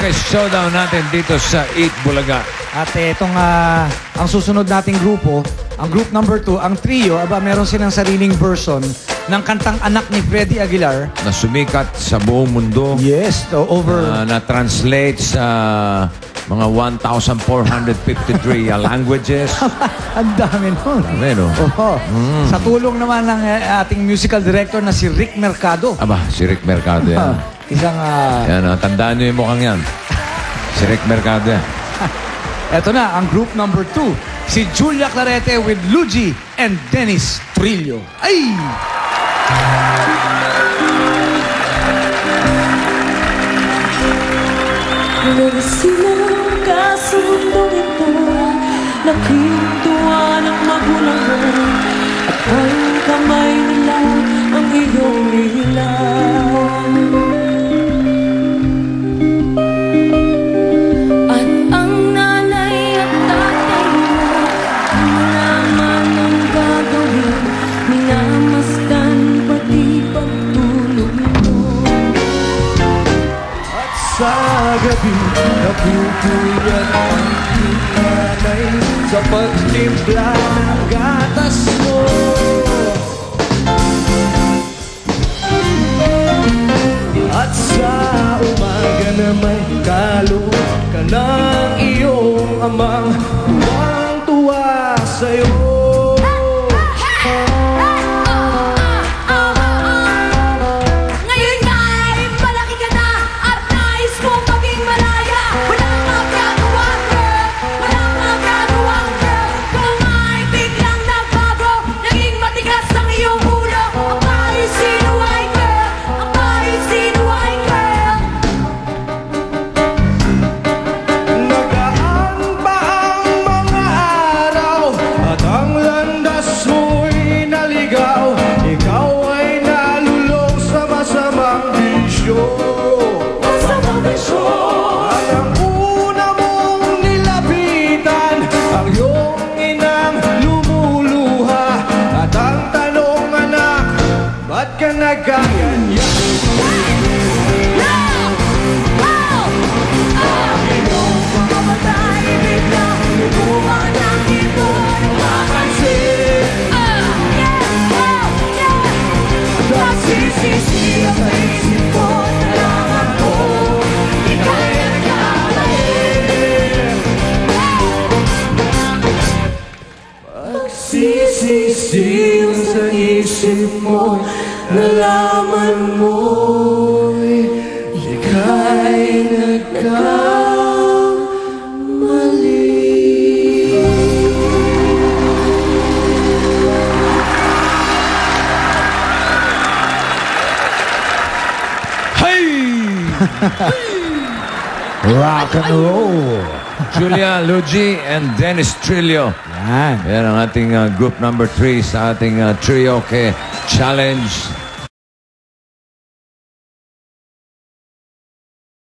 Karaoke Showdown natin dito sa Eat Bulaga. At itong ang susunod nating grupo, ang group number 2, ang trio, meron silang sariling version ng kantang Anak ni Freddie Aguilar. Na sumikat sa buong mundo. Yes, over... na-translate sa mga 1,453 languages. Ang dami nun. Dami, no? Sa tulong naman ng ating musical director na si Rick Mercado. Aba, si Rick Mercado yan. Isang... Yan, tandaan nyo yung mukhang yan. Si Rick Mercado yan. Eto na, ang group number 2. Si Julia Clarete with Luigi and Dennis Trillo. Ay! Nagsilang ka sa mundong ito, nakintuwa ng magulang mo, at ang kamay nila ang iyong ilaw. At ang nanay at tatay mo, malaman ang gagawin, minamasdan pati pagtulog mo. At sa gabi, napupuyat ang nanay sa pagtimpla ng gatas mo. At sa umaga na may kaloob ka ng iyong amang tuwang-tuwa sa'yo. Sisiw sa isip mo, nalaman mo'y ika'y nagkamali. Hey! Rock and roll. Julia, Luigi, and Dennis Trillo. Yan. Yan ang ating group number 3 sa ating Trioke Challenge.